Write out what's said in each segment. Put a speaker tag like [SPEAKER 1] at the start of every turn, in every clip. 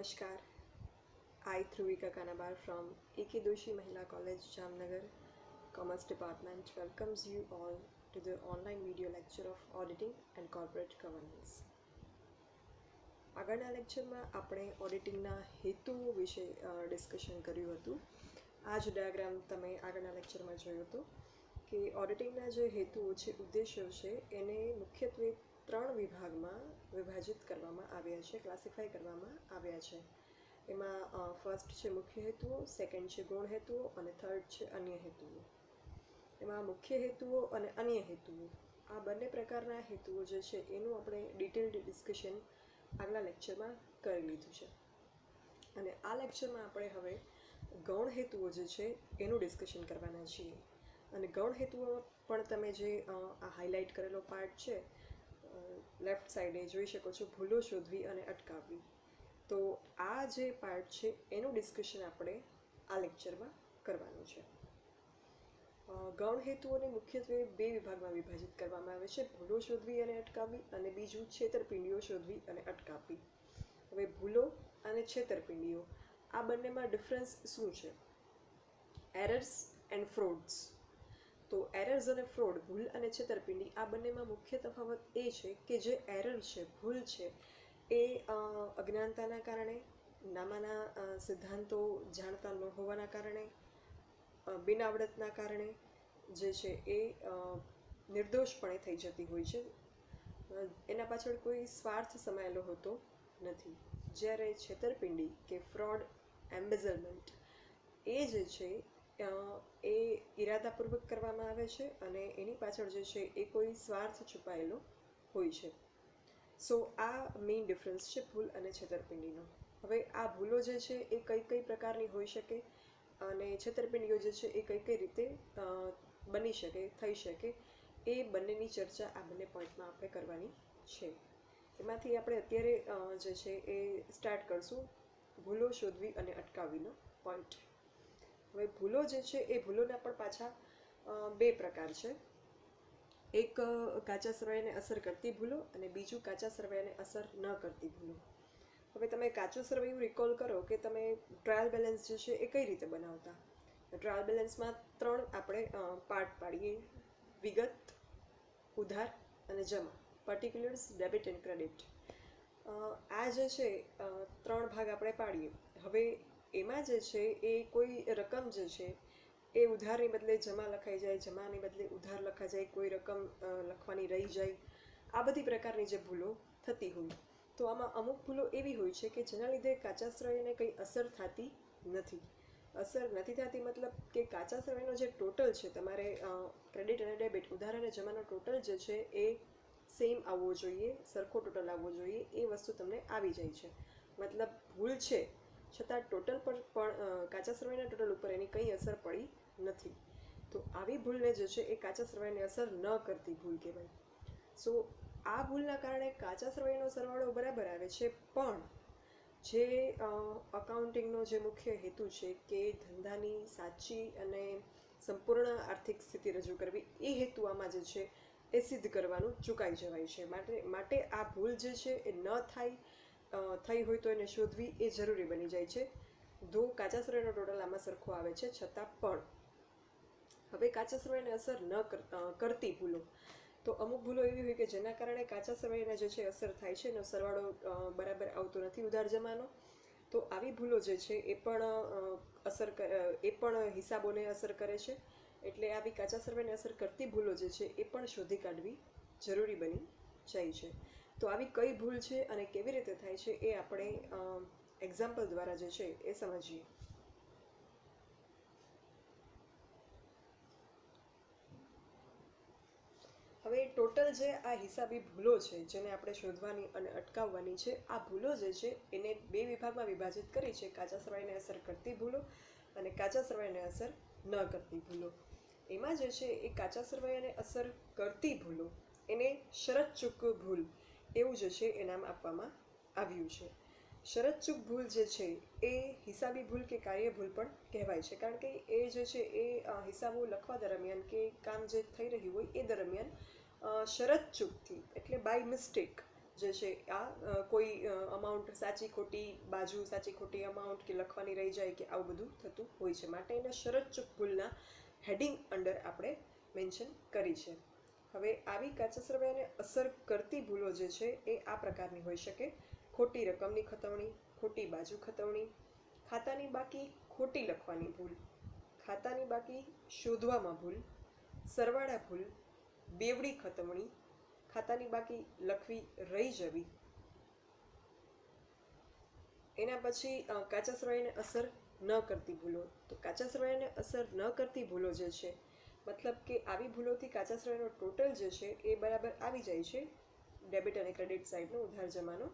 [SPEAKER 1] Namaskar. I, Thruvika Kanabar from A.K. Doshi Mahila College, Jamnagar, Commerce Department, welcomes you all to the online video lecture of Auditing and Corporate Governance. આગળના લેક્ચરમાં આપણે ઓડિટિંગના હેતુઓ વિશે discussion કર્યું હતું. આ જ ડાયાગ્રામ તમે આગળના લેક્ચરમાં જોયો હતો કે ઓડિટિંગના જે હેતુઓ છે, ઉદ્દેશો છે, એને મુખ્યત્વે 3 વિભાગમાં વિભાજિત કરવામાં આવ્યા છે, ક્લાસિફાઈ કરવામાં આવ્યા છે. એમાં ફર્સ્ટ છે મુખ્ય હેતુઓ, સેકન્ડ છે ગૌણ હેતુઓ અને થર્ડ છે અન્ય હેતુઓ. એમાં મુખ્ય હેતુઓ અને અન્ય હેતુઓ, આ બંને પ્રકારના હેતુઓ જે છે એનું આપણે ડિટેલ્ડ ડિસ્કશન આગલા લેક્ચરમાં કરી લીધું છે. અને આ લેક્ચરમાં આપણે હવે ગૌણ હેતુઓ જે છે એનું ડિસ્કશન કરવાના છીએ. અને ગૌણ હેતુઓ પણ તમે જે આ હાઇલાઇટ કરેલો પાર્ટ છે લેફ્ટ સાઈડે જોઈ શકો છો, ભૂલો શોધવી અને અટકાવવી. તો આ જે પાર્ટ છે એનું ડિસ્કશન આપણે આ લેક્ચરમાં કરવાનું છે. ગૌણ હેતુઓને મુખ્યત્વે 2 વિભાગમાં વિભાજિત કરવામાં આવે છે, ભૂલો શોધવી અને અટકાવવી અને બીજું છેતરપિંડીઓ શોધવી અને અટકાવવી. હવે ભૂલો અને છેતરપિંડીઓ, આ બંનેમાં ડિફરન્સ શું છે? Errors and frauds. તો એરર્સ અને ફ્રોડ, ભૂલ અને છેતરપિંડી, આ બંનેમાં મુખ્ય તફાવત એ છે કે જે એરર છે, ભૂલ છે, એ અજ્ઞાનતાના કારણે, નામાના સિદ્ધાંતો જાણતા ન હોવાના કારણે, બિનઆવડતના કારણે જે છે એ નિર્દોષપણે થઈ જતી હોય છે. એના પાછળ કોઈ સ્વાર્થ સમાયેલો હોતો નથી. જ્યારે છેતરપિંડી કે ફ્રોડ, એમ્બેઝલમેન્ટ, એ જે છે એ ઈરાદાપૂર્વક કરવામાં આવે છે અને એની પાછળ જે છે એ કોઈ સ્વાર્થ છુપાયેલો હોય છે. સો આ મેઇન ડિફરન્સ છે ભૂલ અને છેતરપિંડીનો. હવે આ ભૂલો જે છે એ કઈ કઈ પ્રકારની હોઈ શકે અને છેતરપિંડીઓ જે છે એ કઈ કઈ રીતે બની શકે, થઈ શકે, એ બંનેની ચર્ચા આ બંને પોઈન્ટમાં આપણે કરવાની છે. એમાંથી આપણે અત્યારે જે છે એ સ્ટાર્ટ કરશું ભૂલો શોધવી અને અટકાવવીનો પોઈન્ટ. હવે ભૂલો જે છે એ ભૂલોના પણ પાછા 2 પ્રકાર છે. એક કાચા સરવૈયાને અસર કરતી ભૂલો અને બીજું કાચા સરવૈયાને અસર ન કરતી ભૂલો. હવે તમે કાચું સરવૈયું રિકોલ કરો કે તમે ટ્રાયલ બેલેન્સ જે છે એ કઈ રીતે બનાવતા. ટ્રાયલ બેલેન્સમાં 3 આપણે પાર્ટ પાડીએ: વિગત, ઉધાર અને જમા, પર્ટિક્યુલર્સ, ડેબિટ એન્ડ ક્રેડિટ. આ જે છે 3 ભાગ આપણે પાડીએ. હવે એમાં જે છે એ કોઈ રકમ જે છે એ ઉધારની બદલે જમા લખાઈ જાય, જમાની બદલે ઉધાર લખાઈ જાય, કોઈ રકમ લખવાની રહી જાય, આ બધી પ્રકારની જે ભૂલો થતી હોય. તો આમાં અમુક ભૂલો એવી હોય છે કે જેના લીધે કાચા સરવૈયાને કંઈ અસર થતી નથી. અસર નથી થતી મતલબ કે કાચા સરવૈયાનો જે ટોટલ છે, તમારે ક્રેડિટ અને ડેબિટ, ઉધાર અને જમાનો ટોટલ જે છે એ સેમ આવવો જોઈએ, સરખો ટોટલ આવવો જોઈએ, એ વસ્તુ તમને આવી જાય છે. મતલબ ભૂલ છે છતાં ટોટલ પર પણ કાચા સરવૈયાના ટોટલ ઉપર એની કંઈ અસર પડી નથી. તો આવી ભૂલને જે છે એ કાચા સરવૈયાને અસર ન કરતી ભૂલ કહેવાય. સો આ ભૂલના કારણે કાચા સરવૈયાનો સરવાળો બરાબર આવે છે, પણ જે અકાઉન્ટિંગનો જે મુખ્ય હેતુ છે કે ધંધાની સાચી અને સંપૂર્ણ આર્થિક સ્થિતિ રજૂ કરવી, એ હેતુ આમાં જે છે એ સિદ્ધ કરવાનું ચૂકાઈ જવાય છે. માટે આ ભૂલ જે છે એ ન થઈ હોય તો એને શોધવી એ જરૂરી બની જાય છે. ધો કાચા સરવૈયાનો ટોટલ આમાં સરખો આવે છે છતાં પણ. હવે કાચા સરવૈયાને અસર ન કરતી ભૂલો, તો અમુક ભૂલો એવી હોય કે જેના કારણે કાચા સરવૈયાને જે છે અસર થાય છે, એનો સરવાળો બરાબર આવતો નથી ઉધાર જમાનો. તો આવી ભૂલો જે છે એ પણ હિસાબોને અસર કરે છે. એટલે આવી કાચા સરવૈયાને અસર કરતી ભૂલો જે છે એ પણ શોધી કાઢવી જરૂરી બની જાય છે. તો આવી કઈ ભૂલ છે અને કેવી રીતે થાય છે એ આપણે એક્ઝામ્પલ દ્વારા જે છે એ સમજીએ. હવે ટોટલ જે આ હિસાબી ભૂલો છે જેને આપણે શોધવાની અને અટકાવવાની છે, આ ભૂલો જે છે એને 2 વિભાગમાં વિભાજિત કરી છે: કાચા સરવૈયાને અસર કરતી ભૂલો અને કાચા સરવૈયાને અસર ન કરતી ભૂલો. એમાં જે છે એ કાચા સરવૈયાને અસર કરતી ભૂલો એને શરતચૂક ભૂલ એવું જે છે એ નામ આપવામાં આવ્યું છે. શરતચૂક ભૂલ જે છે એ હિસાબી ભૂલ કે કાર્ય ભૂલ પણ કહેવાય છે, કારણ કે એ જે છે એ હિસાબો લખવા દરમિયાન કે કામ જે થઈ રહ્યું હોય એ દરમિયાન શરતચૂકથી, એટલે બાય મિસ્ટેક, જે છે આ કોઈ અમાઉન્ટ સાચી ખોટી બાજુ, સાચી ખોટી અમાઉન્ટ કે લખવાની રહી જાય કે આવું બધું થતું હોય છે. માટે એને શરત ચૂક ભૂલના હેડિંગ અંડર આપણે મેન્શન કરી છે. હવે આવી કાચા સરવૈયાને અસર કરતી ભૂલો જે છે એ આ પ્રકારની હોઈ શકે: ખોટી રકમની ખતવણી, ખોટી બાજુ ખતવણી, ખાતાની બાકી ખોટી લખવાની ભૂલ, ખાતાની બાકી શોધવામાં ભૂલ, સરવાળા ભૂલ, બેવડી ખતવણી, ખાતાની બાકી લખવી રહી જવી. એના પછી કાચા સરવૈયાને અસર ન કરતી ભૂલો. તો કાચા સરવૈયાને અસર ન કરતી ભૂલો જે છે, મતલબ કે આવી ભૂલોથી કાચા સરવૈયાનો ટોટલ જે છે એ બરાબર આવી જાય છે ડેબિટ અને ક્રેડિટ સાઇડનો ઉધાર જમાનો.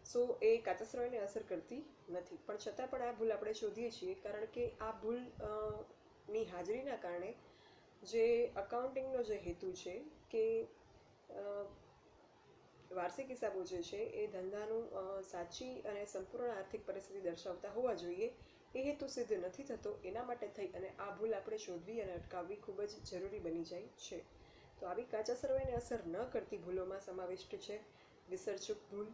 [SPEAKER 1] સો એ કાચા સરવૈયાને અસર કરતી નથી. પણ છતાં પણ આ ભૂલ આપણે શોધીએ છીએ, કારણ કે આ ભૂલ ની હાજરીના કારણે જે અકાઉન્ટિંગનો જે હેતુ છે કે વાર્ષિક હિસાબો જે છે એ ધંધાનું સાચી અને સંપૂર્ણ આર્થિક પરિસ્થિતિ દર્શાવતા હોવા જોઈએ, એ હેતુ સિદ્ધ નથી થતો. એના માટે થઈ અને આ ભૂલ આપણે શોધવી અને અટકાવવી ખૂબ જ જરૂરી બની જાય છે. તો આવી કાચા સરવૈયાને અસર ન કરતી ભૂલોમાં સમાવિષ્ટ છે વિસરચૂક ભૂલ,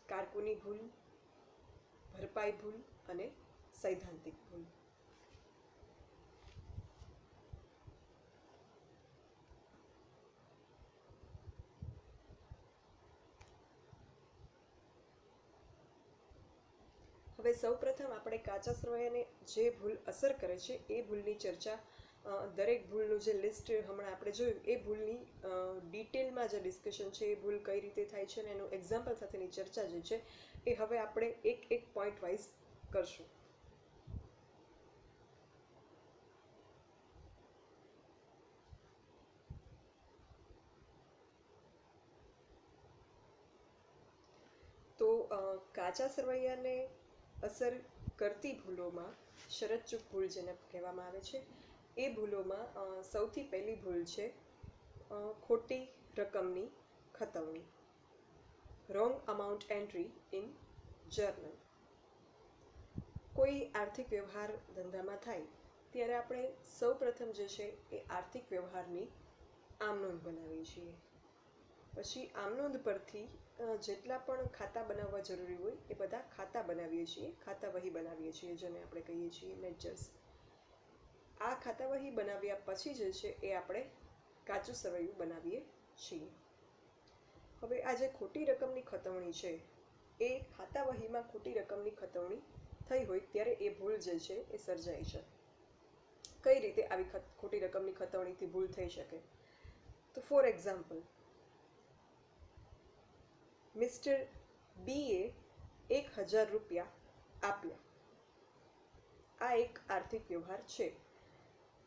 [SPEAKER 1] કારકુની ભૂલ, ભરપાઈ ભૂલ અને સૈદ્ધાંતિક ભૂલ. હવે સૌપ્રથમ આપણે કાચા સરવૈયાને જે ભૂલ અસર કરે છે એ ભૂલની ચર્ચા, દરેક ભૂલનું જે લિસ્ટ હમણાં આપણે જોયું એ ભૂલની ડિટેલમાં જે ડિસ્કશન છે એ ભૂલ કઈ રીતે થાય છે અને એનું એક્ઝામ્પલ સાથેની ચર્ચા જે છે એ હવે આપણે એક એક પોઈન્ટ વાઇઝ કરશું. તો કાચા સરવૈયાને અસર કરતી ભૂલોમાં શરતચૂક ભૂલ જેને કહેવામાં આવે છે, એ ભૂલોમાં સૌથી પહેલી ભૂલ છે ખોટી રકમની ખતવણી, wrong amount entry in journal. કોઈ આર્થિક વ્યવહાર ધંધામાં થાય ત્યારે આપણે સૌપ્રથમ જે છે એ આર્થિક વ્યવહારની આમનોંધ બનાવીએ છીએ. પછી આમનોંધ પરથી જેટલા પણ ખાતા બનાવવા જરૂરી હોય એ બધા ખાતા બનાવીએ છીએ, ખાતા વહી બનાવીએ છીએ, જેને આપણે કહીએ છીએ લેડજર્સ. આ ખાતા વહી બનાવ્યા પછી જે છે એ આપણે કાચું સરવૈયું બનાવીએ છીએ. હવે આ જે ખોટી રકમની ખતવણી છે એ ખાતા વહીમાં ખોટી રકમની ખતવણી થઈ હોય ત્યારે એ ભૂલ જે છે એ સર્જાય છે. કઈ રીતે આવી ખોટી રકમની ખતવણીથી ભૂલ થઈ શકે? તો ફોર એક્ઝામ્પલ, મિસ્ટર બીએ 1000 રૂપિયા આપ્યા. આ એક આર્થિક વ્યવહાર છે.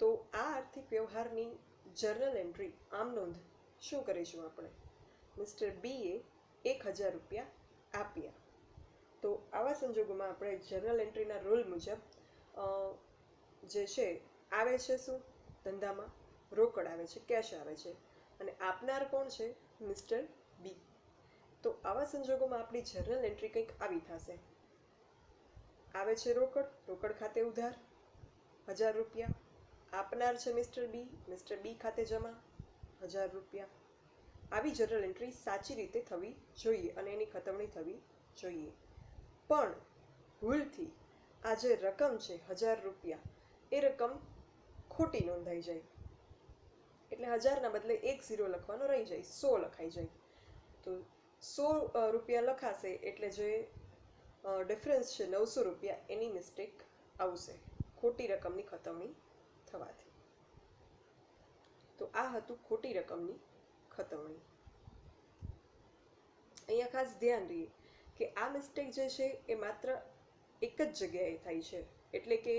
[SPEAKER 1] તો આ આર્થિક વ્યવહારની જર્નલ એન્ટ્રી, આમનોંધ શું કરીશું આપણે? મિસ્ટર બીએ 1000 રૂપિયા આપ્યા. તો આવા સંજોગોમાં આપણે જર્નલ એન્ટ્રીના રૂલ મુજબ જે છે આવે છે શું ધંધામાં? રોકડ આવે છે, કેશ આવે છે, અને આપનાર કોણ છે? મિસ્ટર બી. તો આવા સંજોગોમાં આપણી જર્નલ એન્ટ્રી કંઈક આવી થશે: આવે છે રોકડ, રોકડ ખાતે ઉધાર 1000 રૂપિયા, આપનાર છે મિસ્ટર બી ખાતે જમા 1000 રૂપિયા. આવી જર્નલ એન્ટ્રી સાચી રીતે થવી જોઈએ અને એની ખતવણી થવી જોઈએ. પણ ભૂલથી આ જે રકમ છે 1000 રૂપિયા, એ રકમ ખોટી નોંધાઈ જાય. એટલે 1000ના બદલે 10 લખવાનો રહી જાય, 100 લખાઈ જાય. તો 100 રૂપિયા લખાશે એટલે જે ડિફરન્સ છે 900 રૂપિયા, એની મિસ્ટેક આવશે ખોટી રકમની ખતવણી થવાથી. તો આ હતું ખોટી રકમની ખતવણી. અહીંયા ખાસ ધ્યાન રહીએ કે આ મિસ્ટેક જે છે એ માત્ર એક જ જગ્યાએ થાય છે. એટલે કે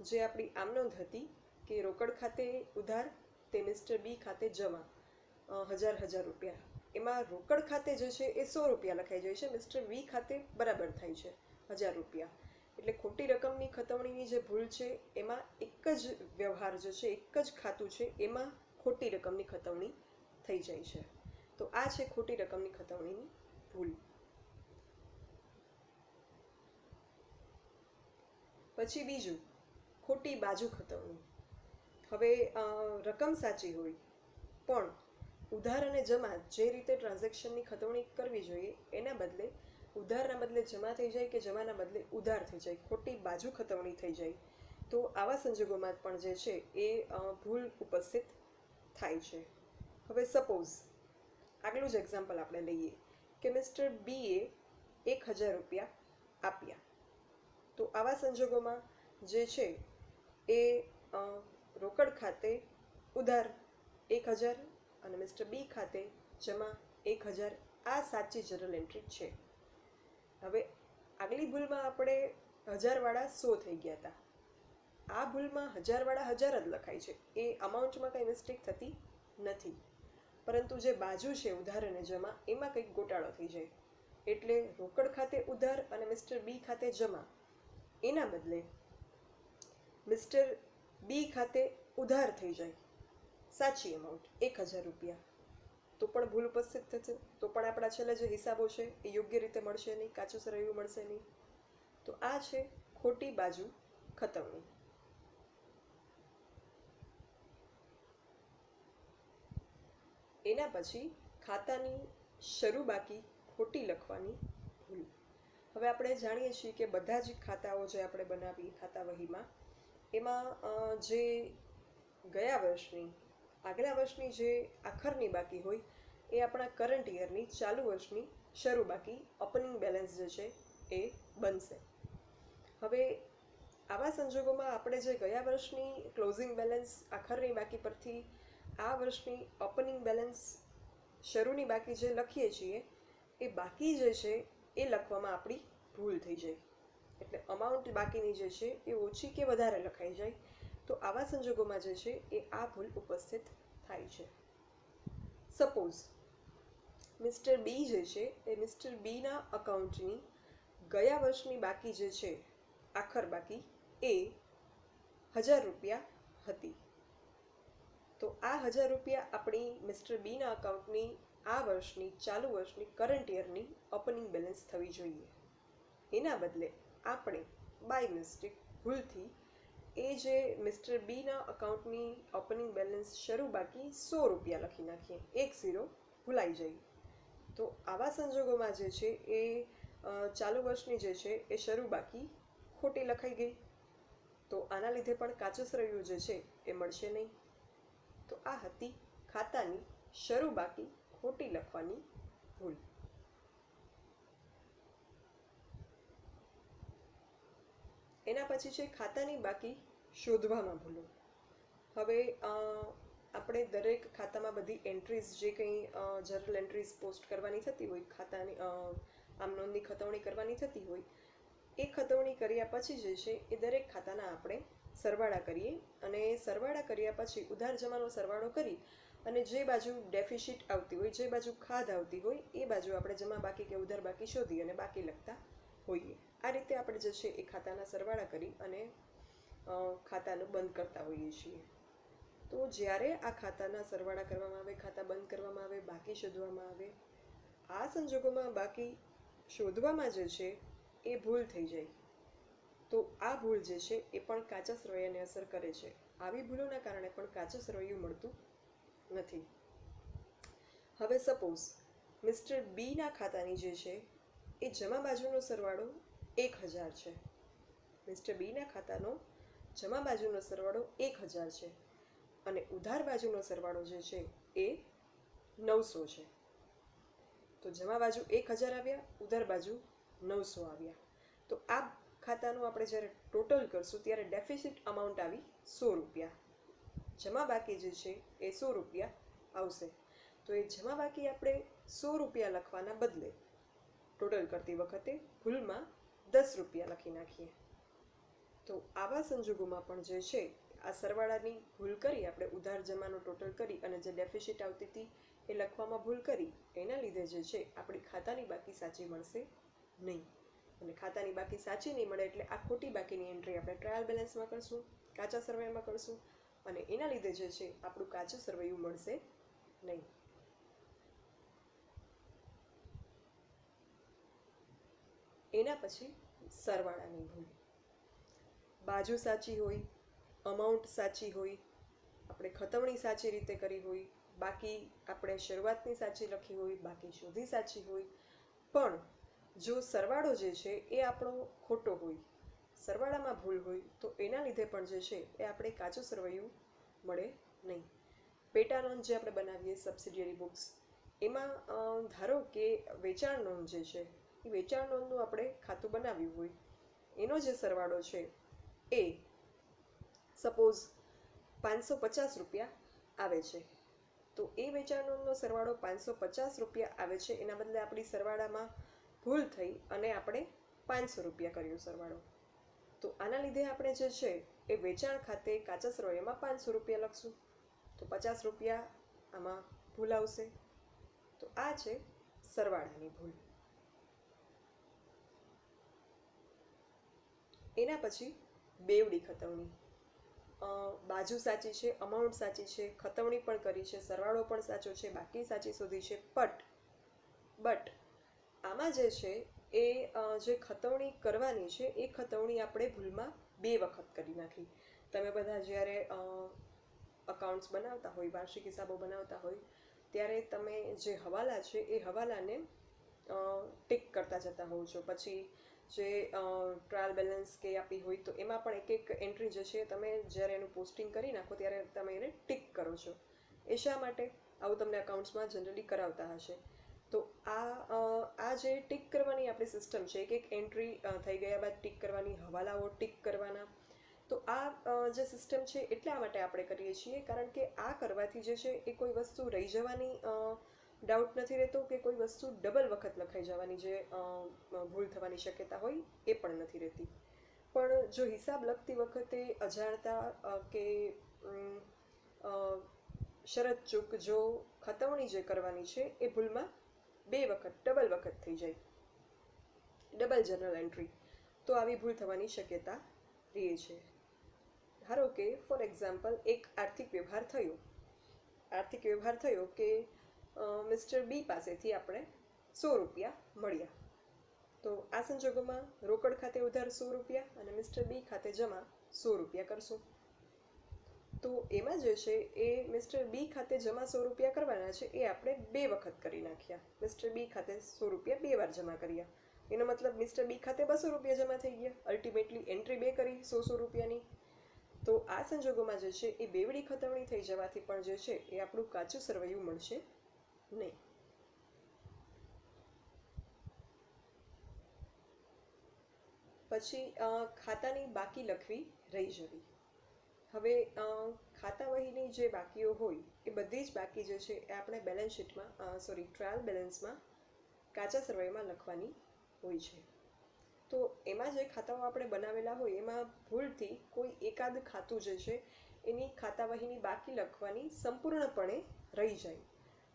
[SPEAKER 1] જે આપણી આમનોંધ હતી કે રોકડ ખાતે ઉધાર તે મિસ્ટર બી ખાતે જમા 1000 રૂપિયા, એમાં રોકડ ખાતે જે છે એ 100 રૂપિયા લખાઈ જાય છે, મિસ્ટર બી ખાતે બરાબર થાય છે 1000 રૂપિયા. એટલે ખોટી રકમની ખતવણીની જે ભૂલ છે એમાં એક જ વ્યવહાર જે છે, એક જ ખાતું છે, એમાં ખોટી રકમની ખતવણી થઈ જાય છે. તો આ છે ખોટી રકમની ખતવણીની ભૂલ. પછી બીજું, ખોટી બાજુ ખતવણી. હવે રકમ સાચી હોય પણ ઉધાર અને જમા જે રીતે ટ્રાન્ઝેક્શનની ખતવણી કરવી જોઈએ એના બદલે ઉધારના બદલે જમા થઈ જાય કે જમાના બદલે ઉધાર થઈ જાય, ખોટી બાજુ ખતવણી થઈ જાય, તો આવા સંજોગોમાં પણ જે છે એ ભૂલ ઉપસ્થિત થાય છે. હવે સપોઝ આગલું જ એક્ઝામ્પલ આપણે લઈએ કે મિસ્ટર બીએ 1000 રૂપિયા આપ્યા. તો આવા સંજોગોમાં જે છે એ રોકડ ખાતે ઉધાર 1000 અને મિસ્ટર બી ખાતે જમા 1000 આ સાચી જનરલ એન્ટ્રી છે. હવે આગલી ભૂલમાં આપણે 1000 વાળા 100 થઈ ગયા હતા. આ ભૂલમાં 1000 વાળા 1000 જ લખાય છે, એ અમાઉન્ટમાં કંઈ મિસ્ટેક થતી નથી, પરંતુ જે બાજુ છે ઉધાર અને જમા એમાં કંઈક ગોટાળો થઈ જાય, એટલે રોકડ ખાતે ઉધાર અને મિસ્ટર બી ખાતે જમા એના બદલે મિસ્ટર બી ખાતે ઉધાર થઈ જાય સાચી અમાઉન્ટ 1000 રૂપિયા, તો પણ ભૂલ ઉપસ્થિત થશે. તો પણ આપણા છેલ્લા જે હિસાબો છે એ યોગ્ય રીતે મળશે નહીં, કાચું સરવૈયું મળશે નહીં. તો આ છે ખોટી બાજુ ખતવણી. એના પછી ખાતાની શરૂ બાકી ખોટી લખવાની ભૂલ. હવે આપણે જાણીએ છીએ કે બધા જ ખાતાઓ જે આપણે બનાવીએ ખાતા વહીમાં એમાં જે ગયા વર્ષની આગલા વર્ષની જે આખરની બાકી હોય એ આપણા કરંટ યરની ચાલુ વર્ષની શરૂ બાકી ઓપનિંગ બેલેન્સ જે છે એ બનશે. હવે આવા સંજોગોમાં આપણે જે ગયા વર્ષની ક્લોઝિંગ બેલેન્સ આખરની બાકી પરથી આ વર્ષની ઓપનિંગ બેલેન્સ શરૂની બાકી જે લખીએ છીએ એ બાકી જે છે એ લખવામાં આપણી ભૂલ થઈ જાય, એટલે અમાઉન્ટ બાકીની જે છે એ ઓછી કે વધારે લખાઈ જાય. તો આવા સંજોગોમાં જે છે એ આ ભૂલ ઉપસ્થિત થાય છે. સપોઝ મિસ્ટર બી જે છે એ મિસ્ટર બીના અકાઉન્ટની ગયા વર્ષની બાકી જે છે આખર બાકી એ 1000 રૂપિયા હતી. તો આ 1000 રૂપિયા આપણી મિસ્ટર બીના અકાઉન્ટની આ વર્ષની ચાલુ વર્ષની કરંટ યરની ઓપનિંગ બેલેન્સ થવી જોઈએ. એના બદલે આપણે બાય મિસ્ટેક ભૂલથી એ જે મિસ્ટર બીના અકાઉન્ટની ઓપનિંગ બેલેન્સ શરૂ બાકી 100 રૂપિયા લખી નાખીએ, 10 ભૂલાઈ જાય. તો આવા સંજોગોમાં જે છે એ ચાલુ વર્ષની જે છે એ શરૂ બાકી ખોટી લખાઈ ગઈ, તો આના લીધે પણ કાચું સરવૈયું જે છે એ મળશે નહીં. તો આ હતી ખાતાની શરૂ બાકી ખોટી લખવાની ભૂલ. એના પછી છે ખાતાની બાકી શોધવામાં ભૂલો. હવે આપણે દરેક ખાતામાં બધી એન્ટ્રીઝ જે કંઈ જનરલ એન્ટ્રીઝ પોસ્ટ કરવાની થતી હોય, ખાતાની આમ નોંધની ખતવણી કરવાની થતી હોય, એ ખતવણી કર્યા પછી જે છે એ દરેક ખાતાના આપણે સરવાળા કરીએ, અને સરવાળા કર્યા પછી ઉધાર જમાનો સરવાળો કરી અને જે બાજુ ડેફિસિટ આવતી હોય, જે બાજુ ખાધ આવતી હોય એ બાજુ આપણે જમા બાકી કે ઉધાર બાકી શોધી અને બાકી લખતા હોઈએ. આ રીતે આપણે જે છે એ ખાતાના સરવાળા કરી અને ખાતાનું બંધ કરતા હોઈએ છીએ. તો જ્યારે આ ખાતાના સરવાળા કરવામાં આવે, ખાતા બંધ કરવામાં આવે, બાકી શોધવામાં આવે, આ સંજોગોમાં બાકી શોધવામાં જે છે એ ભૂલ થઈ જાય, તો આ ભૂલ જે છે એ પણ કાચા સરવૈયાને અસર કરે છે. આવી ભૂલોના કારણે પણ કાચું સરવૈયું મળતું નથી. હવે સપોઝ મિસ્ટર બીના ખાતાની જે છે એ જમા બાજુનો સરવાળો 1000 છે. મિસ્ટર બીના ખાતાનો જમા બાજુનો સરવાળો 1000 છે અને ઉધાર બાજુનો સરવાળો જે છે એ 900 છે. તો જમા બાજુ 1000 આવ્યા, ઉધાર બાજુ 900 આવ્યા. તો આ ખાતાનું આપણે જ્યારે ટોટલ કરશું ત્યારે ડેફિસિટ અમાઉન્ટ આવી 100 રૂપિયા. જમા બાકી જે છે એ 100 રૂપિયા આવશે. તો એ જમા બાકી આપણે 100 રૂપિયા લખવાના બદલે ટોટલ કરતી વખતે ભૂલમાં 10 રૂપિયા લખી નાખીએ. તો આવા સંજોગોમાં પણ જે છે આ સરવાળાની ભૂલ કરી, આપણે ઉધાર જમાનો ટોટલ કરી અને જે ડેફિસિટ આવતી હતી એ લખવામાં ભૂલ કરી, એના લીધે જે છે આપણી ખાતાની બાકી સાચી મળશે નહીં. અને ખાતાની બાકી સાચી નહીં મળે એટલે આ ખોટી બાકીની એન્ટ્રી આપણે ટ્રાયલ બેલેન્સમાં કરશું, કાચા સરવૈયામાં કરશું, અને એના લીધે જે છે આપણું કાચું સરવૈયું મળશે નહીં. એના પછી સરવાળાની ભૂલ. બાજુ સાચી હોય, અમાઉન્ટ સાચી હોય, આપણે ખતવણી સાચી રીતે કરી હોય, બાકી આપણે શરૂઆતની સાચી લખી હોય, બાકી શોધી સાચી હોય, પણ જો સરવાળો જે છે એ આપણો ખોટો હોય, સરવાળામાં ભૂલ હોય, તો એના લીધે પણ જે છે એ આપણે કાચું સરવૈયું મળે નહીં. પેટા નોંધ જે આપણે બનાવીએ સબસિડિયરી બુક્સ, એમાં ધારો કે વેચાણ નોંધ જે છે એ વેચાણ નોંધનું આપણે ખાતું બનાવ્યું હોય, એનો જે સરવાળો છે એ સપોઝ 550 રૂપિયા આવે છે, તો એ વેચાણ નોંધનો સરવાળો 550 રૂપિયા આવે છે, એના બદલે આપણી સરવાળામાં ભૂલ થઈ અને આપણે 500 રૂપિયા કર્યો સરવાળો. તો આના લીધે આપણે જે છે એ વેચાણ ખાતે કાચા સરવૈયામાં 500 રૂપિયા લખશું, તો 50 રૂપિયા આમાં ભૂલ આવશે. તો આ છે સરવાળાની ભૂલ. એના પછી બેવડી ખતવણી. બાજુ સાચી છે, અમાઉન્ટ સાચી છે, ખતવણી પણ કરી છે, સરવાળો પણ સાચો છે, બાકી સાચી શોધી છે, બટ આમાં જે છે એ જે ખતવણી કરવાની છે એ ખતવણી આપણે ભૂલમાં 2 વખત કરી નાખી. તમે બધા જ્યારે અકાઉન્ટ્સ બનાવતા હોય, વાર્ષિક હિસાબો બનાવતા હોય, ત્યારે તમે જે હવાલા છે એ હવાલાને ટિક કરતા જતા હોવ છો. પછી જે ટ્રાયલ બેલેન્સ કે આપી હોય તો એમાં પણ એક એન્ટ્રી જે છે તમે જ્યારે એનું પોસ્ટિંગ કરી નાખો ત્યારે તમે એને ટિક કરો છો. એ શા માટે? આવું તમને અકાઉન્ટ્સમાં જનરલી કરાવતા હશે. તો આ જે ટિક કરવાની આપણી સિસ્ટમ છે, એક એન્ટ્રી થઈ ગયા બાદ ટિક કરવાની, હવાલાઓ ટિક કરવાના. તો આ જે સિસ્ટમ છે એટલા માટે આપણે કરીએ છીએ કારણ કે આ કરવાથી જે છે એ કોઈ વસ્તુ રહી જવાની ડાઉટ નથી રહેતો, કે કોઈ વસ્તુ ડબલ વખત લખાઈ જવાની જે ભૂલ થવાની શક્યતા હોય એ પણ નથી રહેતી. પણ જો હિસાબ લખતી વખતે અજાણતા કે શરત ચૂક જો ખતવણી જે કરવાની છે એ ભૂલમાં 2 વખત ડબલ વખત થઈ જાય, ડબલ જર્નલ એન્ટ્રી, તો આવી ભૂલ થવાની શક્યતા રહે છે. ધારો કે ફોર એક્ઝામ્પલ એક આર્થિક વ્યવહાર થયો કે મિસ્ટર બી પાસેથી આપણે 100 રૂપિયા મળ્યા. તો આ સંજોગોમાં રોકડ ખાતે ઉધાર 100 રૂપિયા અને મિસ્ટર બી ખાતે જમા 100 રૂપિયા કરશું. તો એમાં જે છે એ મિસ્ટર બી ખાતે જમા 100 રૂપિયા કરવાના છે એ આપણે 2 વખત કરી નાખ્યા. મિસ્ટર બી ખાતે 100 રૂપિયા 2 વાર જમા કર્યા. એનો મતલબ મિસ્ટર બી ખાતે 200 રૂપિયા જમા થઈ ગયા. અલ્ટિમેટલી એન્ટ્રી 2 કરી 100 રૂપિયાની. તો આ સંજોગોમાં જે છે એ બેવડી ખતવણી થઈ જવાથી પણ જે છે એ આપણું કાચું સરવૈયું મળશે નહીં. પછી ખાતાની બાકી લખવી રહી જવી. હવે ખાતા વહીની જે બાકીઓ હોય એ બધી જ બાકી જે છે એ આપણે બેલેન્સ શીટમાં ટ્રાયલ બેલેન્સમાં કાચા સરવૈયામાં લખવાની હોય છે. તો એમાં જે ખાતાઓ આપણે બનાવેલા હોય એમાં ભૂલથી કોઈ એકાદ ખાતું જે છે એની ખાતા વહીની બાકી લખવાની સંપૂર્ણપણે રહી જાય,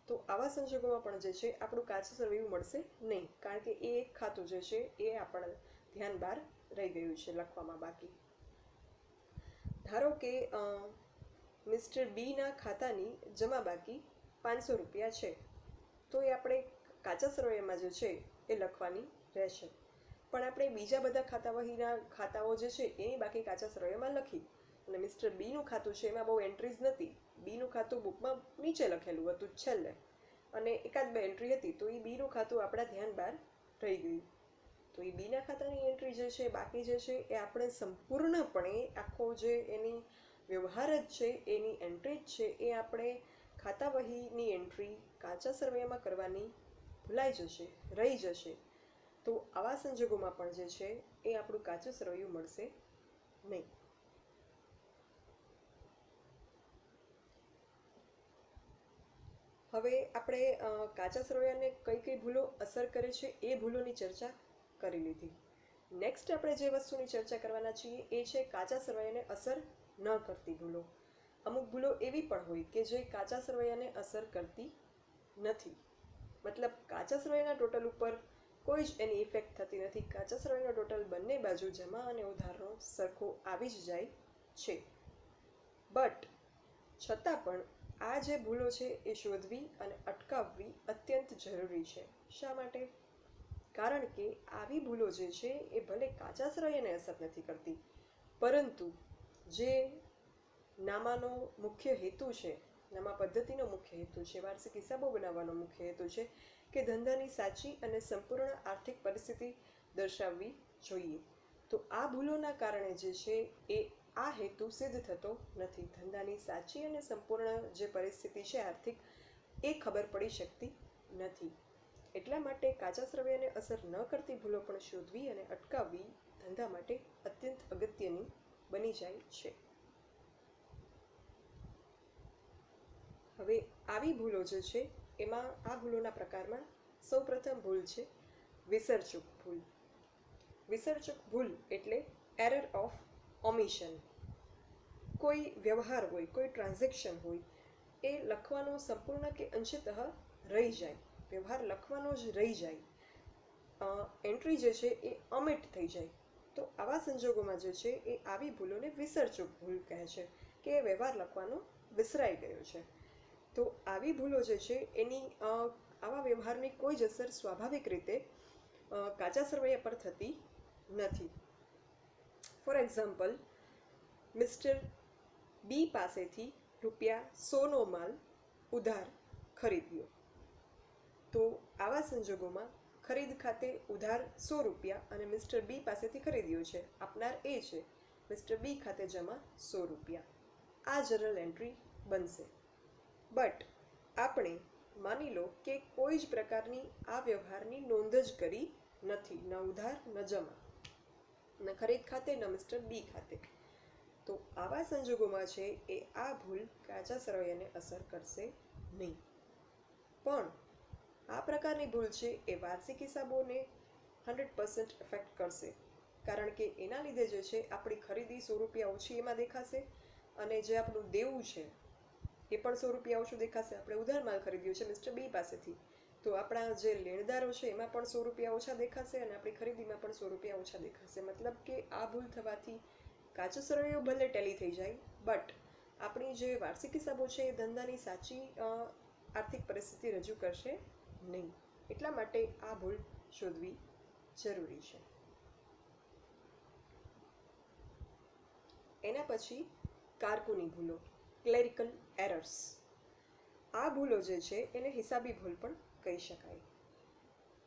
[SPEAKER 1] તો આવા સંજોગોમાં પણ જે છે આપણું કાચું સરવૈયું મળશે નહીં, કારણ કે એ એક ખાતું જે છે એ આપણા ધ્યાન બહાર રહી ગયું છે લખવામાં બાકી. ધારો કે મિસ્ટર બીના ખાતાની જમા બાકી 500 રૂપિયા છે, તો એ આપણે કાચા સરવૈયામાં જે છે એ લખવાની રહેશે. પણ આપણે બીજા બધા ખાતા વહીના ખાતાઓ જે છે એની બાકી કાચા સરવૈયામાં લખી અને મિસ્ટર બીનું ખાતું છે એમાં બહુ એન્ટ્રીઝ નથી. બીનું ખાતું બુકમાં નીચે લખેલું હતું છેલ્લે, અને એકાદ 2 એન્ટ્રી હતી, તો એ બીનું ખાતું આપણા ધ્યાન બહાર રહી ગયું. તો એ બીના ખાતાની એન્ટ્રી જે છે બાકી જે છે એ આપણે સંપૂર્ણપણે આખો જે એની વ્યવહાર જ છે એની એન્ટ્રી જ છે એ આપણે ખાતા વહીની એન્ટ્રી કાચા સરવૈયામાં કરવાની ભૂલાઈ જશે, રહી જશે. તો આવા સંજોગોમાં પણ જે છે એ આપણું કાચું સરવૈયું મળશે નહીં. હવે આપણે કાચા સરવૈયાને કઈ કઈ ભૂલો અસર કરે છે એ ભૂલોની ચર્ચા કરી લીધી. નેક્સ્ટ આપણે જે વસ્તુની ચર્ચા કરવાના છીએ એ છે કાચા સરવૈયાને અસર ન કરતી ભૂલો. અમુક ભૂલો એવી પણ હોય કે જે કાચા સરવૈયાને અસર કરતી નથી. મતલબ કાચા સરવૈયાના ટોટલ ઉપર કોઈ જ એની ઇફેક્ટ થતી નથી. કાચા સરવૈયાનો ટોટલ બંને બાજુ જમા અને ઉધારનો સરખો આવી જ જાય છે. બટ છતાં પણ આ જે ભૂલો છે એ શોધવી અને અટકાવવી અત્યંત જરૂરી છે. શા માટે? કારણ કે આવી ભૂલો જે છે એ ભલે કાચા સરવૈયાને અસર નથી કરતી, પરંતુ જે નામાનો મુખ્ય હેતુ છે, આમાં પદ્ધતિનો મુખ્ય હેતુ છે, વાર્ષિક હિસાબો બનાવવાનો મુખ્ય હેતુ છે કે ધંધાની સાચી અને સંપૂર્ણ આર્થિક પરિસ્થિતિ દર્શાવવી જોઈએ. તો આ ભૂલોના કારણે જે છે એ આ હેતુ સિદ્ધ થતો નથી. ધંધાની સાચી અને સંપૂર્ણ જે પરિસ્થિતિ છે આર્થિક, એ ખબર પડી શકતી નથી. એટલા માટે કાચા શ્રવ્યને અસર ન કરતી ભૂલો પણ શોધવી અને અટકાવવી ધંધા માટે અત્યંત અગત્યની બની જાય છે. હવે આવી ભૂલો જે છે એમાં આ ભૂલોના પ્રકારમાં સૌપ્રથમ ભૂલ છે વિસરચૂક ભૂલ. વિસરચૂક ભૂલ એટલે એરર ઓફ ઓમિશન. કોઈ વ્યવહાર હોય, કોઈ ટ્રાન્ઝેક્શન હોય, એ લખવાનો સંપૂર્ણ કે અંશતઃ રહી જાય, વ્યવહાર લખવાનો જ રહી જાય, એન્ટ્રી જે છે એ ઓમિટ થઈ જાય. તો આવા સંજોગોમાં જે છે એ આવી ભૂલોને વિસરચૂક ભૂલ કહે છે કે વ્યવહાર લખવાનો વિસરાઈ ગયો છે. તો આવી ભૂલો જે છે એની આવા વ્યવહારની કોઈ જ અસર સ્વાભાવિક રીતે કાચા સરવૈયા પર થતી નથી. ફોર એક્ઝામ્પલ, મિસ્ટર બી પાસેથી ₹100નો માલ ઉધાર ખરીદ્યો. તો આવા સંજોગોમાં ખરીદ ખાતે ઉધાર ₹100 અને મિસ્ટર બી પાસેથી ખરીદ્યો છે, આપનાર એ છે, મિસ્ટર બી ખાતે જમા ₹100. આ જનરલ એન્ટ્રી બનશે. બટ આપણે માની લો કે કોઈ જ પ્રકારની આ વ્યવહારની નોંધ જ કરી નથી, ન ઉધાર ન જમા, ન ખરીદ ખાતે ન મિસ્ટર બી ખાતે. તો આવા સંજોગોમાં છે એ આ ભૂલ કાચા સરવૈયાને અસર કરશે નહીં. પણ આ પ્રકારની ભૂલ છે એ વાર્ષિક હિસાબોને 100% ઇફેક્ટ કરશે, કારણ કે એના લીધે જે છે આપણી ખરીદી ₹100 ઓછી એમાં દેખાશે અને જે આપણું દેવું છે એ પણ ₹100 ઓછું દેખાશે. આપણે ઉધાર માલ ખરીદ્યો છે મિસ્ટર બી પાસેથી, તો આપણા જે લેણદારો છે એમાં પણ ₹100 ઓછા દેખાશે અને આપણી ખરીદીમાં પણ ₹100 ઓછા દેખાશે. મતલબ કે આ ભૂલ થવાથી કાચો સરવૈયો ભલે ટેલી થઈ જાય, બટ આપણી જે વાર્ષિક હિસાબો છે એ ધંધાની સાચી આર્થિક પરિસ્થિતિ રજૂ કરશે નહીં. એટલા માટે આ ભૂલ શોધવી જરૂરી છે. એના પછી કારકુની ભૂલો, ક્લેરિકલ એરર્સ. આ ભૂલો જે છે એને હિસાબી ભૂલ પણ કહી શકાય.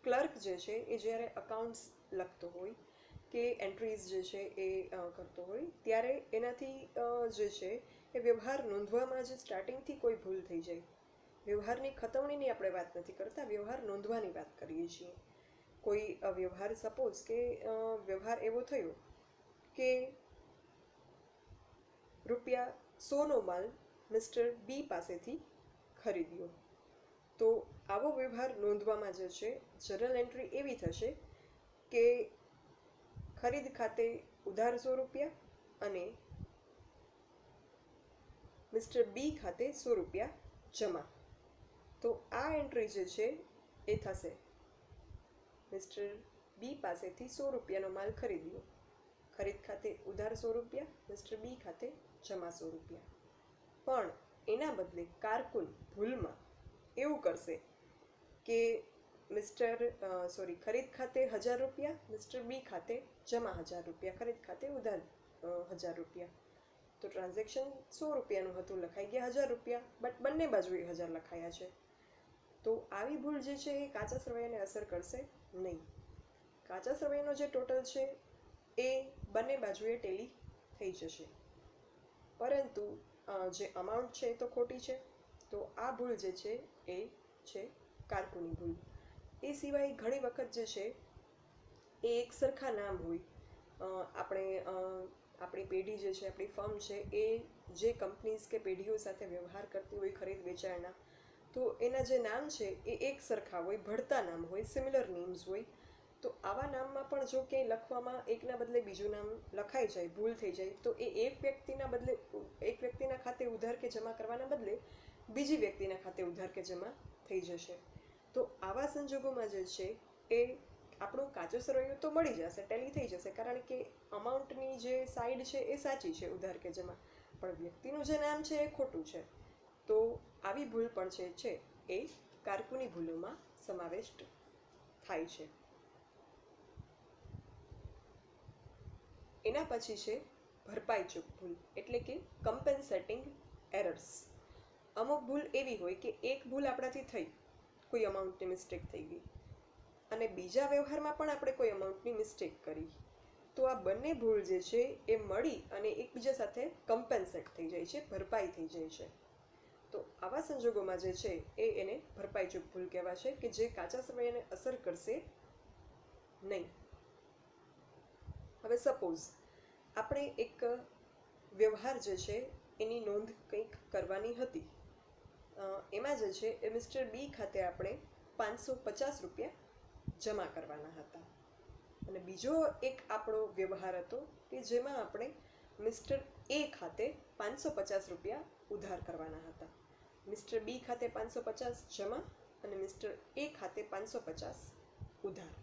[SPEAKER 1] ક્લર્ક જે છે એ જ્યારે અકાઉન્ટ્સ લખતો હોય કે એન્ટ્રીઝ જે છે એ કરતો હોય ત્યારે એનાથી જે છે એ વ્યવહાર નોંધવામાં જે સ્ટાર્ટિંગથી કોઈ ભૂલ થઈ જાય, વ્યવહારની ખતવણીની આપણે વાત નથી કરતા, વ્યવહાર નોંધવાની વાત કરીએ છીએ. કોઈ વ્યવહાર, સપોઝ કે વ્યવહાર એવો થયો કે ₹100નો માલ મિસ્ટર બી પાસેથી ખરીદ્યો. તો આવો વ્યવહાર નોંધવામાં જે છે જનરલ એન્ટ્રી એવી થશે કે ખરીદ ખાતે ઉધાર ₹100 અને મિસ્ટર બી ખાતે ₹100 જમા. તો આ એન્ટ્રી જે છે એ થશે, મિસ્ટર બી પાસેથી ₹100નો માલ ખરીદ્યો, ખરીદ ખાતે ઉધાર ₹100, મિસ્ટર બી ખાતે જમા ₹100. પણ એના બદલે કારકુન ભૂલમાં એવું કરશે કે ખરીદ ખાતે ₹1000, મિસ્ટર બી ખાતે જમા ₹1000, ખરીદ ખાતે ઉધાર ₹1000. તો ટ્રાન્ઝેક્શન ₹100નું હતું, લખાઈ ગયા ₹1000, બટ બંને બાજુએ 1000 લખાયા છે. તો આવી ભૂલ જે છે એ કાચા સરવૈયાને અસર કરશે નહીં. કાચા સરવૈયાનો જે ટોટલ છે એ બંને બાજુએ ટેલી થઈ જશે, પરંતુ જે અમાઉન્ટ છે એ તો ખોટી છે. તો આ ભૂલ જે છે એ છે કારકુની ભૂલ. એ સિવાય ઘણી વખત જે છે એ એક સરખા નામ હોય, આપણી પેઢી જે છે, આપણી ફર્મ છે એ જે કંપનીઝ કે પેઢીઓ સાથે વ્યવહાર કરતી હોય ખરીદ વેચાણના, તો એના જે નામ છે એ એક સરખા હોય, ભળતા નામ હોય, સિમિલર નેમ્સ હોય. તો આવા નામમાં પણ જો ક્યાંય લખવામાં એકના બદલે બીજું નામ લખાઈ જાય, ભૂલ થઈ જાય, તો એ એક વ્યક્તિના ખાતે ઉધાર કે જમા કરવાના બદલે બીજી વ્યક્તિના ખાતે ઉધાર કે જમા થઈ જશે. તો આવા સંજોગોમાં જે છે એ આપણો કાચો સરવૈયો તો મળી જશે, ટેલી થઈ જશે, કારણ કે અમાઉન્ટની જે સાઈડ છે એ સાચી છે, ઉધાર કે જમા, પણ વ્યક્તિનું જે નામ છે એ ખોટું છે. તો આવી ભૂલ પણ છે એ કારકુની ભૂલોમાં સમાવિષ્ટ થાય છે. એના પછી છે ભરપાઈ ચૂક ભૂલ, એટલે કે કમ્પેન્સેટિંગ એરર્સ. અમુક ભૂલ એવી હોય કે એક ભૂલ આપણાથી થઈ, કોઈ અમાઉન્ટની મિસ્ટેક થઈ ગઈ, અને બીજા વ્યવહારમાં પણ આપણે કોઈ અમાઉન્ટની મિસ્ટેક કરી, તો આ બંને ભૂલ જે છે એ મળી અને એકબીજા સાથે કમ્પેન્સેટ થઈ જાય છે, ભરપાઈ થઈ જાય છે. તો આવા સંજોગોમાં જે છે એને ભરપાઈચૂક ભૂલ કહેવાશે, કે જે કાચા સમયને અસર કરશે નહીં. હવે સપોઝ આપણે એક વ્યવહાર જે છે એની નોંધ કંઈક કરવાની હતી. એમાં જે છે એ મિસ્ટર બી ખાતે આપણે 550 રૂપિયા જમા કરવાના હતા, અને બીજો એક આપણો વ્યવહાર હતો કે જેમાં આપણે મિસ્ટર એ ખાતે 550 રૂપિયા ઉધાર કરવાના હતા. મિસ્ટર બી ખાતે 550 જમા અને મિસ્ટર એ ખાતે 550 ઉધાર.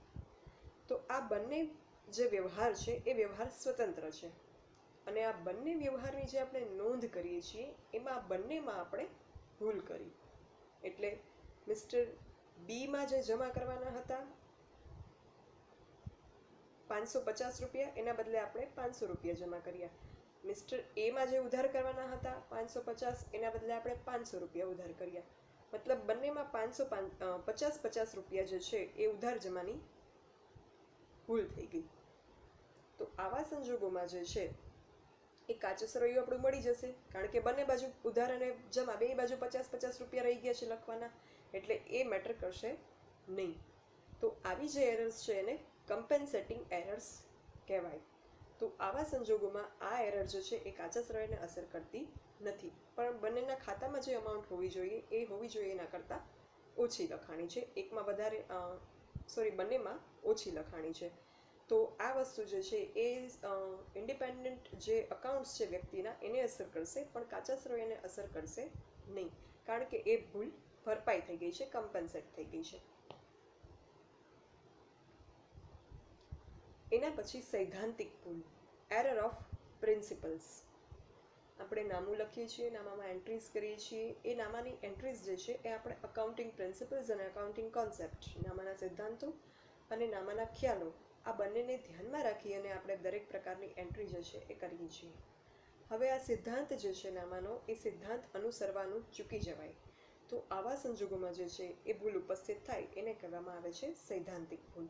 [SPEAKER 1] તો આ બંને જે વ્યવહાર છે એ વ્યવહાર સ્વતંત્ર છે, અને આ બંને વ્યવહારની જે આપણે નોંધ કરીએ છીએ એમાં બંનેમાં આપણે ભૂલ કરી. એટલે મિસ્ટર બીમાં જે જમા કરવાના હતા 550 રૂપિયા, એના બદલે આપણે 500 રૂપિયા જમા કર્યા. મિસ્ટર એમાં જે ઉધાર કરવાના હતા 550, એના બદલે આપણે 500 રૂપિયા ઉધાર કર્યા. મતલબ બંનેમાં 50 રૂપિયા જે છે એ ઉધાર જમાની ભૂલ થઈ ગઈ. તો આવા સંજોગોમાં જે છે એ કાચું સરવૈયું આપણું મળી જશે, કારણ કે બંને બાજુ ઉધાર અને જમા બે બાજુ 50 રૂપિયા રહી ગયા છે લખવાના, એટલે એ મેટર કરશે નહીં. તો આવી જે એરર્સ છે એને કમ્પેન્સેટિંગ એરર્સ કહેવાય. તો આવા સંજોગોમાં આ એરર જે છે એ કાચા સરવૈયાને અસર કરતી નથી, પણ બંનેના ખાતામાં જે અમાઉન્ટ હોવી જોઈએ એ હોવી જોઈએ એના કરતાં ઓછી લખાણી છે. એકમાં વધારે બંનેમાં ઓછી લખાણી છે. તો આ વસ્તુ જે છે એ ઇન્ડિપેન્ડન્ટ જે અકાઉન્ટ્સ છે વ્યક્તિના એને અસર કરશે, પણ કાચા સરવૈયાને અસર કરશે નહીં, કારણ કે એ ભૂલ ભરપાઈ થઈ ગઈ છે, કમ્પેન્સેટ થઈ ગઈ છે. એના પછી સૈદ્ધાંતિક ભૂલ, એરર ઓફ પ્રિન્સિપલ્સ. આપણે નામું લખીએ છીએ, નામામાં એન્ટ્રીઝ કરીએ છીએ. એ નામાની એન્ટ્રીઝ જે છે એ આપણે અકાઉન્ટિંગ પ્રિન્સિપલ્સ અને અકાઉન્ટિંગ કોન્સેપ્ટ, નામાના સિદ્ધાંતો અને નામાના ખ્યાલો, આ બંનેને ધ્યાનમાં રાખી અને આપણે દરેક પ્રકારની એન્ટ્રી જે છે એ કરીએ છીએ. હવે આ સિદ્ધાંત જે છે નામાનો, એ સિદ્ધાંત અનુસરવાનું ચૂકી જવાય, તો આવા સંજોગોમાં જે છે એ ભૂલ ઉપસ્થિત થાય એને કહેવામાં આવે છે સૈદ્ધાંતિક ભૂલ.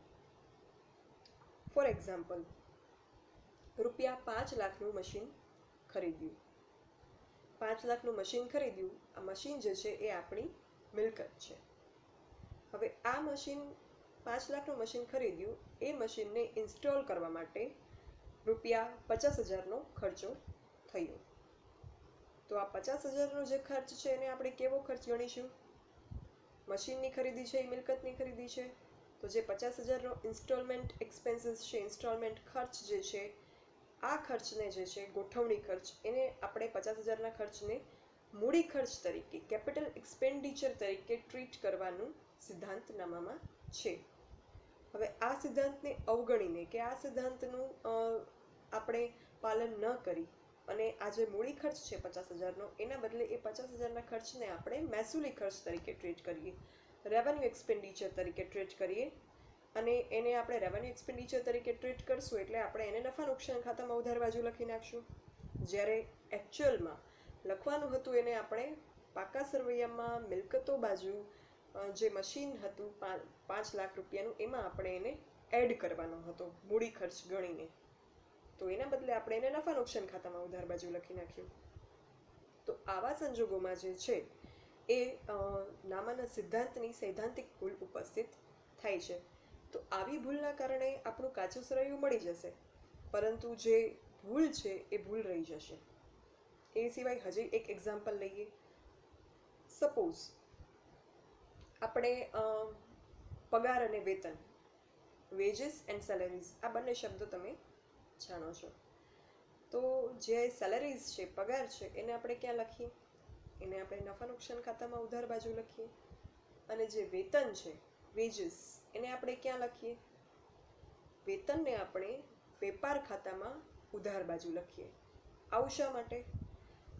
[SPEAKER 1] ફોર એક્ઝામ્પલ, રૂપિયા 5 લાખનું મશીન ખરીદ્યું. 5 લાખનું મશીન ખરીદ્યું. આ મશીન જે છે એ આપણી મિલકત છે. હવે આ મશીન 5 લાખનું મશીન ખરીદ્યું, એ મશીનને ઇન્સ્ટોલ કરવા માટે રૂપિયા 50,000નો ખર્ચો થયો. તો આ 50,000નો જે ખર્ચ છે એને આપણે કેવો ખર્ચ ગણીશું? મશીનની ખરીદી છે, એ મિલકતની ખરીદી છે, તો જે 50,000નો ઇન્સ્ટોલમેન્ટ એક્સપેન્સીસ છે, ઇન્સ્ટોલમેન્ટ ખર્ચ જે છે, આ ખર્ચને જે છે ગોઠવણી ખર્ચ, એને આપણે 50,000ના ખર્ચને મૂડી ખર્ચ તરીકે, કેપિટલ એક્સપેન્ડિચર તરીકે ટ્રીટ કરવાનું સિદ્ધાંતનામામાં છે. હવે આ સિદ્ધાંતને અવગણીને કે આ સિદ્ધાંતનું આપણે પાલન ન કરી અને આ જે મૂડી ખર્ચ છે 50,000નો, એના બદલે એ 50,000ના ખર્ચને આપણે મહેસૂલી ખર્ચ તરીકે ટ્રીટ કરીએ, રેવન્યુ એક્સપેન્ડિચર તરીકે ટ્રીટ કરીએ, અને એને આપણે રેવન્યુ એક્સપેન્ડિચર તરીકે ટ્રીટ કરશું એટલે આપણે એને નફા નુકસાન ખાતામાં ઉધાર બાજુ લખી નાખશું. જ્યારે એકચ્યુઅલમાં લખવાનું હતું એને આપણે પાકા સરવૈયામાં મિલકતો બાજુ જે મશીન હતું 5 લાખ રૂપિયાનું, એમાં આપણે એને એડ કરવાનો હતો મૂડી ખર્ચ ગણીને, તો એના બદલે આપણે એને નફા નુકસાન ખાતામાં ઉધાર બાજુ લખી નાખ્યું. તો આવા સંજોગોમાં જે છે એ નામાના સિદ્ધાંતની સૈદ્ધાંતિક ભૂલ ઉપસ્થિત થાય છે. તો આવી ભૂલના કારણે આપણું કાચું સરવૈયું મળી જશે, પરંતુ જે ભૂલ છે એ ભૂલ રહી જશે. એ સિવાય હજી એક એક્ઝામ્પલ લઈએ. સપોઝ આપણે પગાર અને વેતન, વેજીસ એન્ડ સેલેરીઝ, આ બંને શબ્દો તમે જાણો છો. તો જે સેલેરીઝ છે, પગાર છે, એને આપણે ક્યાં લખીએ? એને આપણે નફા નુકસાન ખાતામાં ઉધાર બાજુ લખીએ. અને જે વેતન છે, વેજીસ, એને આપણે ક્યાં લખીએ? વેતનને આપણે વેપાર ખાતામાં ઉધાર બાજુ લખીએ. આવું શા માટે?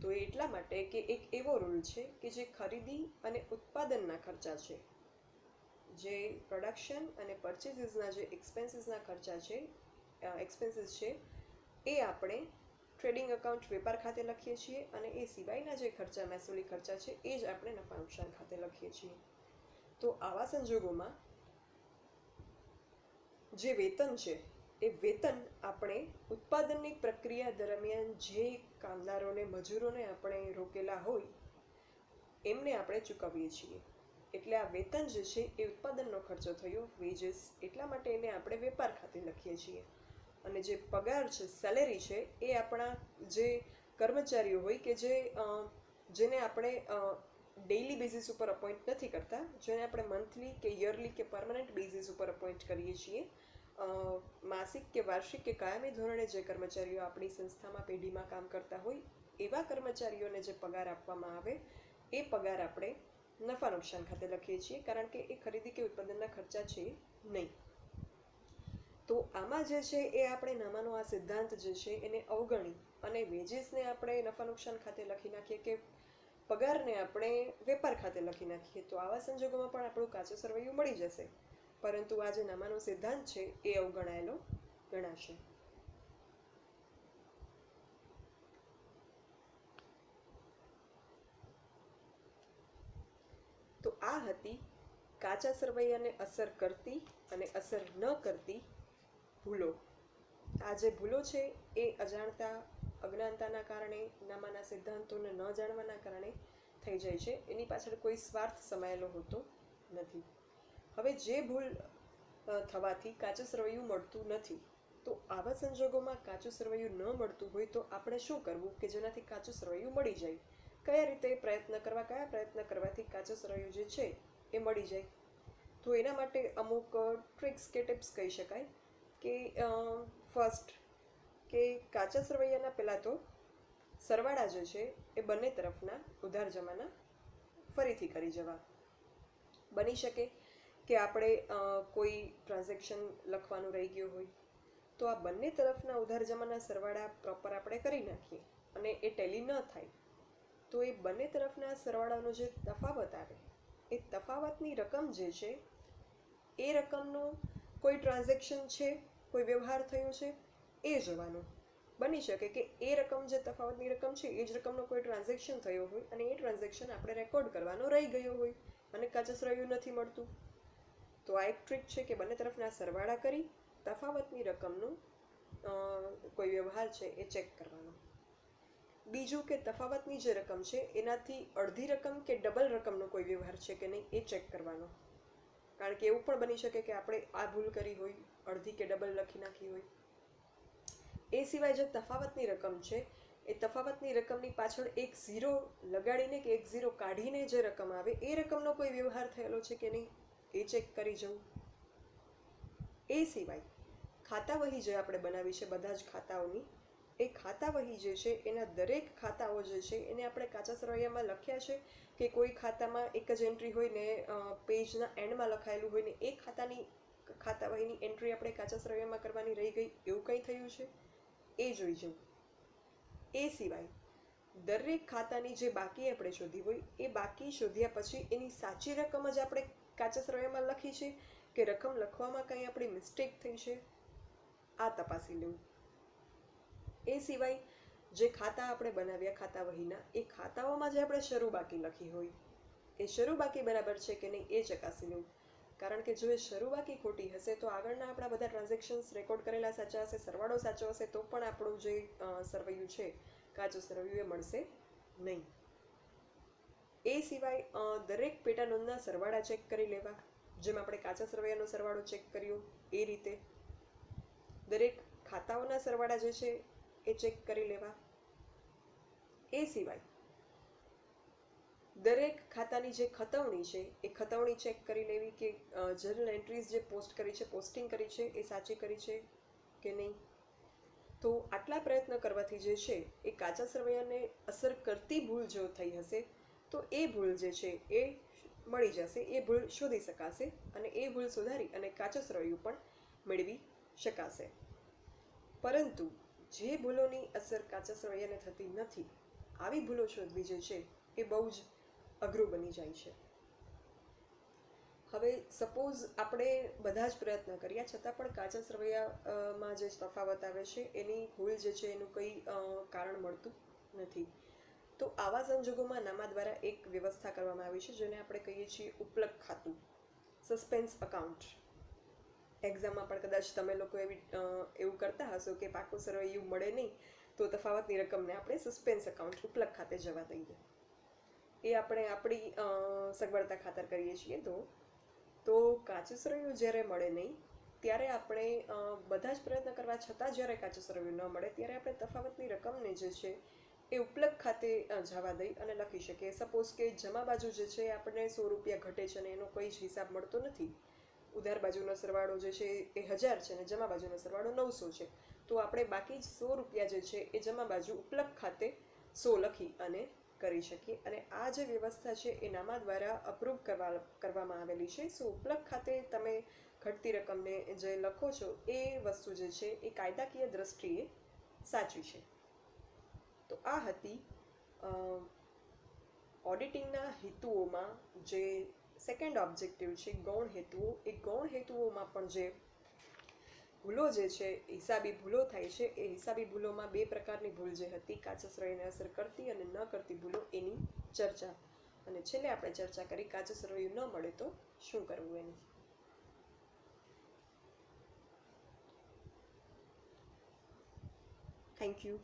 [SPEAKER 1] તો એટલા માટે કે એક એવો રૂલ છે કે જે ખરીદી અને ઉત્પાદનના ખર્ચા છે, જે પ્રોડક્શન અને પરચેસીસના જે એક્સપેન્સીસના ખર્ચા છે, એક્સપેન્સીસ છે, એ આપણે ટ્રેડિંગ અકાઉન્ટ વેપાર ખાતે લખીએ છીએ અને એ સિવાયના જે ખર્ચા મહેસૂલી ખર્ચા છે એ જ આપણે નફા નુકસાન ખાતે લખીએ છીએ. તો આવા સંજોગોમાં જે વેતન છે એ વેતન આપણે ઉત્પાદનની પ્રક્રિયા દરમિયાન જે કામદારોને મજૂરોને આપણે રોકેલા હોય એમને આપણે ચૂકવીએ છીએ. એટલે આ વેતન જે છે એ ઉત્પાદનનો ખર્ચો થયો, વેજીસ, એટલા માટે એને આપણે વેપાર ખાતે લખીએ છીએ. અને જે પગાર છે, સેલેરી છે, એ આપણા જે કર્મચારીઓ હોય કે જેને આપણે ડેઇલી બેઝિસ ઉપર અપોઇન્ટ નથી કરતા, જેને આપણે મંથલી કે યરલી કે પરમનન્ટ બેઝિસ ઉપર અપોઇન્ટ કરીએ છીએ, માસિક કે વાર્ષિક કે કાયમી ધોરણે જે કર્મચારીઓ આપણી સંસ્થામાં પેઢીમાં કામ કરતા હોય એવા કર્મચારીઓને જે પગાર આપવામાં આવે એ પગાર આપણે નફા નુકસાન ખાતે લખીએ છીએ, કારણ કે એ ખરીદી કે ઉત્પાદનના ખર્ચા છે નહીં. તો આમાં જે છે એ આપણે નામાનો આ સિદ્ધાંત જે છે એને અવગણી અને વેજીસને આપણે નફા નુકસાન ખાતે લખી નાખીએ કે પગારને આપણે વેપાર ખાતે લખી નાખીએ, તો આવા સંજોગોમાં પણ આપણું કાચું સરવૈયું મળી જશે, પરંતુ આ જે નામાનો સિદ્ધાંત છે એ અવગણાયેલો ગણાશે. તો આ હતી કાચા સરવૈયાને અસર કરતી અને અસર ન કરતી ભૂલો. આ જે ભૂલો છે એ અજાણતા, અજ્ઞાનતાના કારણે, નામાના સિદ્ધાંતોને ન જાણવાના કારણે થઈ જાય છે. એની પાછળ કોઈ સ્વાર્થ સમાયેલો હોતો નથી. હવે જે ભૂલ થવાથી કાચું સરવૈયું મળતું નથી, તો આવા સંજોગોમાં કાચું સરવૈયું ન મળતું હોય તો આપણે શું કરવું કે જેનાથી કાચું સરવૈયું મળી જાય? કયા રીતે પ્રયત્ન કરવા, કયા પ્રયત્ન કરવાથી કાચું સરવૈયું જે છે એ મળી જાય? તો એના માટે અમુક ટ્રિક્સ કે ટિપ્સ કહી શકાય કે ફર્સ્ટ કે કાચા સરવૈયાના પહેલાં તો સરવાળા જે છે એ બંને તરફના ઉધાર જમાના ફરીથી કરી જવા. બની શકે કે આપણે કોઈ ટ્રાન્ઝેક્શન લખવાનું રહી ગયું હોય તો આ બંને તરફના ઉધાર જમાના સરવાળા પ્રોપર આપણે કરી નાખીએ અને એ ટેલી ન થાય તો એ બંને તરફના સરવાળાનો જે તફાવત આવે એ તફાવતની રકમ જે છે એ રકમનું કોઈ ટ્રાન્ઝેક્શન છે, કોઈ વ્યવહાર થયો છે એ જોવાનું. બની શકે કે એ રકમ જે તફાવતની રકમ છે એ જ રકમનો કોઈ ટ્રાન્ઝેક્શન થયો હોય અને એ ટ્રાન્ઝેક્શન આપણે રેકોર્ડ કરવાનો રહી ગયો હોય અને કાચું સરવૈયું નથી મળતું. તો આ એક ટ્રીક છે કે બંને તરફના સરવાળા કરી તફાવતની રકમનું કોઈ વ્યવહાર છે એ ચેક કરવાનો. બીજું કે તફાવતની જે રકમ છે એનાથી અડધી રકમ કે ડબલ રકમનો કોઈ વ્યવહાર છે કે નહીં એ ચેક કરવાનો. કારણ કે એવું પણ બની શકે કે આપણે આ ભૂલ કરી હોય, અડધી કે ડબલ લખી નાખી હોય. એ સિવાય જે તફાવતની રકમ છે એ તફાવતની રકમની પાછળ એક ઝીરો લગાડીને કે એક ઝીરો કાઢીને જે રકમ આવે એ રકમનો કોઈ વ્યવહાર થયેલો છે કે નહીં એ ચેક કરી જવું. એ સિવાય ખાતા વહી જે આપણે બનાવી છે બધા જ ખાતાઓની, એ ખાતા વહી જે છે એના દરેક ખાતાઓ જે છે એને આપણે કાચા સરવૈયામાં લખ્યા છે કે કોઈ ખાતામાં એક જ એન્ટ્રી હોય ને પેજના એન્ડમાં લખાયેલું હોય ને એ ખાતા વહીની એન્ટ્રી આપણે કાચા સરવૈયામાં કરવાની રહી ગઈ, એવું કંઈ થયું છે એ જોઈ જવું. એ સિવાય દરેક ખાતાની જે બાકી આપણે શોધી હોય એ બાકી શોધ્યા પછી એની સાચી રકમ જ આપણે કાચા સરવૈયામાં લખી છે કે રકમ લખવામાં કંઈ આપણી મિસ્ટેક થઈ છે આ તપાસી લેવું. એ સિવાય જે ખાતા આપણે બનાવ્યા ખાતા વહીના એ ખાતાઓમાં જે આપણે શરૂ બાકી લખી હોય એ શરૂ બાકી બરાબર છે કે નહીં એ ચકાસી લેવું. કારણ કે જો એ શરૂ બાકી ખોટી હશે તો આગળના આપણા બધા ટ્રાન્ઝેક્શન્સ રેકોર્ડ કરેલા સાચા હશે, સરવાળો સાચો હશે તો પણ આપણું જે સરવૈયું છે કાચું સરવૈયું એ મળશે નહીં. એ સિવાય દરેક પેટા નોંધના સરવાળા ચેક કરી લેવા, જેમ આપણે કાચા સરવૈયાનો સરવાળો ચેક કર્યો એ રીતે દરેક ખાતાઓના સરવાળા જે છે એ ચેક કરી લેવા. એ સિવાય દરેક ખાતાની જે ખતવણી છે એ ખતવણી ચેક કરી લેવી કે જનરલ એન્ટ્રીઝ જે પોસ્ટ કરી છે, પોસ્ટિંગ કરી છે એ સાચી કરી છે કે નહીં. તો આટલા પ્રયત્ન કરવાથી જે છે એ કાચા સરવૈયાને અસર કરતી ભૂલ જો થઈ હશે તો એ ભૂલ જે છે એ મળી જશે, એ ભૂલ શોધી શકાશે અને એ ભૂલ સુધારી અને કાચું સરવૈયું પણ મેળવી શકાશે. પરંતુ જે ભૂલોની અસર કાચા સરવૈયાને થતી નથી આવી ભૂલો શોધવી જે છે એ બહુ જ અઘરું બની જાય છે. હવે સપોઝ આપણે બધા જ પ્રયત્ન કર્યા છતાં પણ કાચા સરવૈયામાં જે તફાવત આવે છે એની ભૂલ જે છે એનું કંઈ કારણ મળતું નથી. તો આવા સંજોગોમાં નામા દ્વારા એક વ્યવસ્થા કરવામાં આવી છે જેને આપણે કહીએ છીએ ઉપલક ખાતું, સસ્પેન્સ અકાઉન્ટ. એક્ઝામમાં પણ કદાચ તમે લોકો એવું કરતા હશો કે પાકું સરવૈયું મળે નહીં તો તફાવતની રકમને આપણે સસ્પેન્સ અકાઉન્ટ ઉપલક ખાતે જવા દઈએ. એ આપણે આપણી સગવડતા ખાતર કરીએ છીએ. તો કાચું સરવૈયું જ્યારે મળે નહીં ત્યારે આપણે બધા જ પ્રયત્ન કરવા છતાં જ્યારે કાચું સરવૈયું ન મળે ત્યારે આપણે તફાવતની રકમને જે છે એ ઉપલક ખાતે જવા દઈ અને લખી શકીએ. સપોઝ કે જમા બાજુ જે છે આપણને 100 રૂપિયા ઘટે છે અને એનો કોઈ જ હિસાબ મળતો નથી. ઉધાર બાજુનો સરવાળો જે છે એ 1000 છે અને જમા બાજુનો સરવાળો 900 છે. તો આપણે બાકી 100 રૂપિયા જે છે એ જમા બાજુ ઉપલક ખાતે 100 લખી અને કરી શકીએ. અને આ જે વ્યવસ્થા છે એ નામા દ્વારા અપ્રૂવ કરવામાં આવેલી છે. સો ઉપલક ખાતે તમે ઘટતી રકમને જે લખો છો એ વસ્તુ જે છે એ કાયદાકીય દ્રષ્ટિએ સાચી છે. તો આ હતી ઓડિટિંગના હેતુઓમાં જે સેકન્ડ ઓબ્જેક્ટિવ છે ગૌણ હેતુઓ. એ ગૌણ હેતુઓમાં પણ જે ભૂલો જે છે હિસાબી ભૂલો થાય છે એ હિસાબી ભૂલોમાં 2 પ્રકારની ભૂલ જે હતી કાચા સરવૈયાને અસર કરતી અને ન કરતી ભૂલો એની ચર્ચા. અને છેલ્લે આપણે ચર્ચા કરી કાચું સરવૈયું ન મળે તો શું કરવું એની. Thank you.